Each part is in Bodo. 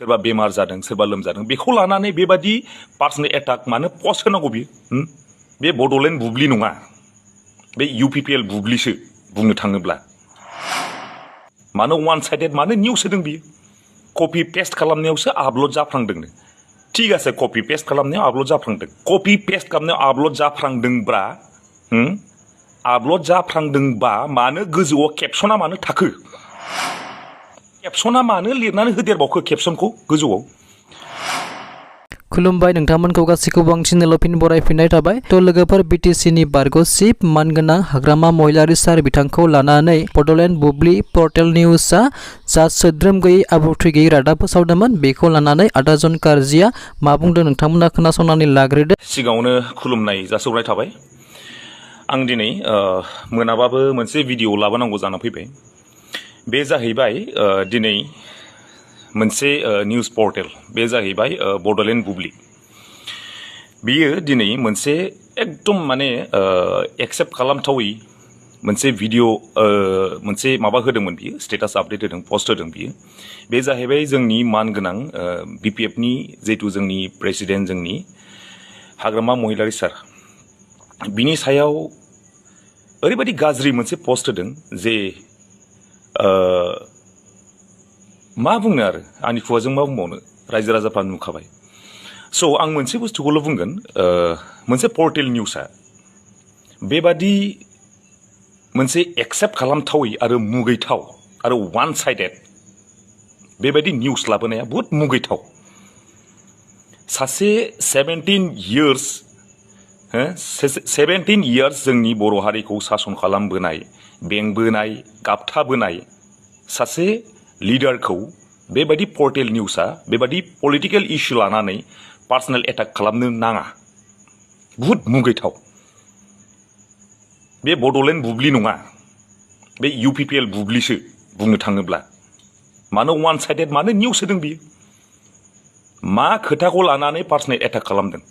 सोरबा बेमार जादों सोरबा लोमजादों बेखौ लानानै बेबादि पार्सनेल एटाक मानो पस्ट होनांगौ बियो बे बड'लेण्ड बुब्लि नङा बे UPPL बुब्लिसो बुंनो थाङोब्ला मानो वान साइडेड मानो निउस होदों बियो कपि पेस्ट खालामनायावसो आपल'ड जाफ्लांदोंनो ठीक आसे कपि पेस्ट खालामनायाव आपल'ड जाफ्लांदों कपि पेस्ट खालामनायाव आपल'ड जाफ्लांदोंब्ला आपल'ड जाफ्लांदोंबा मानो गोजौआव केपसना मानो थाखो केपसना मानो लिरनानै होदेरबावखो केपसनखौ गोजौआव खुलुमबाय नोंथांमोनखौ गासैखौबो आं चेनेलाव फिन बरायफिननाय थाबाय थ' लोगोफोर BTCनि बारग' चिफ मानगोनां हाग्रामा महिलारि सार बिथांखौ लानानै बड'लेण्ड बुब्लि पर्टेल निउसआ जा सोद्रोम गैयै आब्रुथि गैयै रादाब फोसावदोंमोन बेखौ लानानै आदाजन कार्जिया मा बुंदों नोंथांमोना खोनासंनानै लाग्रोदो सिगाङावनो खुलुमनाय जासिहरनाय थाबाय आं दिनै मोनाबाबो मोनसे भिडिअ लाबोनांगौ जाना फैबाय बे जाहैबाय दिनै मोनसे निउज पर्टेल बे जाहैबाय बड'लेण्ड बुब्लि बियो दिनै मोनसे एकदम माने एक्सेप्ट खालामथावै मोनसे भिडिअ मोनसे माबा होदोंमोन बियो स्टेटास आपडेट होदों पस्ट होदों बियो बे जाहैबाय जोंनि मानगोनां BPFनि जिहेतु जोंनि प्रेसिडेन्ट जोंनि हाग्रामा महिलारि सार बिनि सायाव ओरैबायदि गाज्रि मोनसे पस्ट होदों जे मा बुंनो आरो आंनि खुगाजों मा बुंबावनो रायजो राजाफ्रा नुखाबाय स' आं मोनसे बुस्थुखौल' बुंगोन मोनसे पर्टेल निउसआ बेबादि मोनसे एक्सेप्ट खालामथावै आरो मुगैथाव आरो वान साइडेड बेबायदि निउस लाबोनाया बहुद मुगैथाव सासे 17 years जोंनि बर' हारिखौ सासन खालामबोनाय बेंबोनाय गाबथाबोनाय सासे लिडारखौ बेबायदि पर्टेल निउसआ बेबायदि पलिटिकेल इस्यु लानानै पार्सनेल एटाक खालामनो नाङा बहुद मुगैथाव बे बड'लेण्ड बुब्लि नङा बे UPPL बुब्लिसो बुंनो थाङोब्ला मानो वान साइडेड मानो निउस होदों बियो मा खोथाखौ लानानै पार्सनेल एटाक खालामदों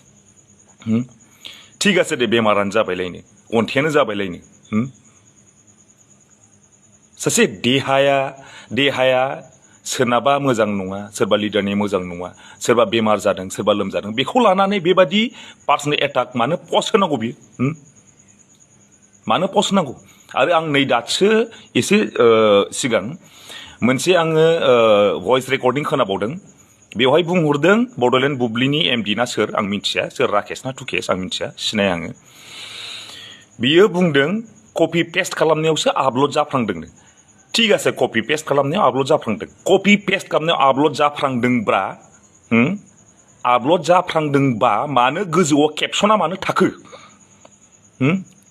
ठीक आसे दे बेमारानो जाबायलायनो अन्थायानो जाबायलायनो सासे देहाया सोरनाबा मोजां नङा सोरबा लिडारनि मोजां नङा सोरबा बेमार जादों सोरबा लोमजादों बेखौ लानानै बेबादि पार्सनेल एटाक मानो पस्ट होनांगौ बियो मानो पस्ट होनांगौ आरो आं नै दासो एसे सिगां मोनसे आङो भइस रेकर्डिं खोनाबावदों बेवहाय बुंहरदों बड'लेण्ड बुब्लिनि MD ना सोर आं मिथिया सोर राकेश ना टुकेश आं मिथिया सिनाया आङो बियो बुंदों कपि पेस्ट खालामनायावसो आपल'ड जाफ्लांदोंनो ठीक आसे कपि पेस्ट खालामनायाव आपल'ड जाफ्लांदों कपि पेस्ट खालामनायाव आपल'ड जाफ्लांदोंब्ला आपल'ड जाफ्लांदोंबा मानो गोजौआव केपसना मानो थाखो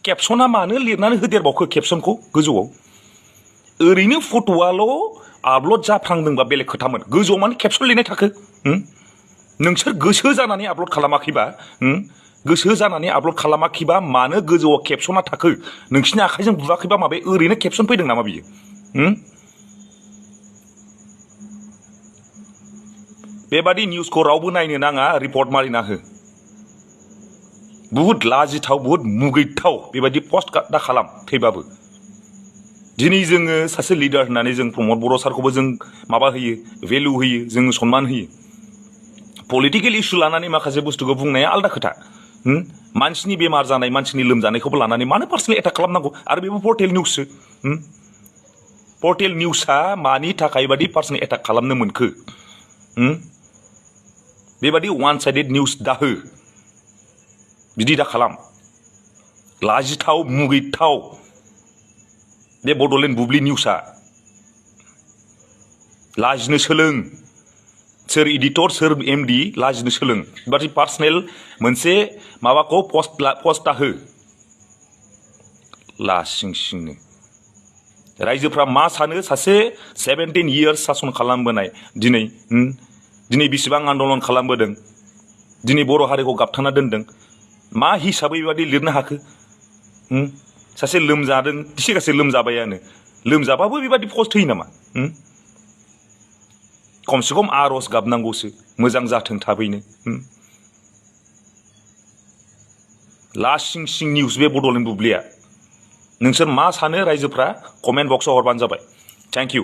केपसना मानो लिरनानै होदेरबावखो केपसनखौ गोजौआव ओरैनो फट'आल' आपल'ड जाफ्लांदोंबा बेलेग खोथामोन गोजौआव मानो केपसन लिरनाय थाखो नोंसोर गोसो जानानै आपल'ड खालामाखैबा गोसो जानानै आपल'ड खालामाखैबा मानो गोजौआव केपसना थाखो नोंसिनि आखाइजों बुवाखैबा माबे ओरैनो केपसन फैदों नामा बियो बेबादि निउसखौ रावबो नायनो नाङा रिपर्ट मारिना हो बुहुद लाजिथाव बुहुद मुगैथाव बेबायदि पस्ट दा खालाम थैबाबो दिनै जोङो सासे लिडार होननानै जों प्रमद बर' सारखौबो जों माबा होयो भेलु होयो जों सन्मान होयो पलिटिकेल इस्यु लानानै माखासे बुस्थुखौ बुंनाया आलदा खोथा मानसिनि बेमार जानाय मानसिनि लोमजानायखौबो लानानै मानो पार्सनेल एटाक खालामनांगौ आरो बेबो पर्टेल निउससो पर्टेल निउसआ मानि थाखाय बादि पार्सनेल एटाक खालामनो मोनखो बेबादि वान साइडेड निउस दाहो बिदि दा खालाम लाजिथाव मुगैथाव बे बड'लेण्ड बुब्लि निउसआ लाजिनो सोलों सोर एडिटर सोर MD लाजिनो सोलों बेबादि पार्सनेल मोनसे माबाखौ पस्टआ हो लासिंसिंनो रायजोफ्रा मा सानो सासे 17 years सासन खालामबोनाय दिनै बेसेबां आन्दलन खालामबोदों दिनै बर' हारिखौ गाबथाना दोनदों मा हिसाबै बेबादि लिरनो हाखो सासे लोमजादों एसे गासै लोमजाबायानो लोमजाबाबो बेबादि पस्ट होयो नामा खमसे खम आर'ज गाबनांगौसो मोजां जाथों थाबैनो लासिं सिं निउस बे बड'लेण्ड बुब्लिया नोंसोर मा सानो रायजोफ्रा कमेन्ट बक्सआव हरबानो जाबाय थेंक इउ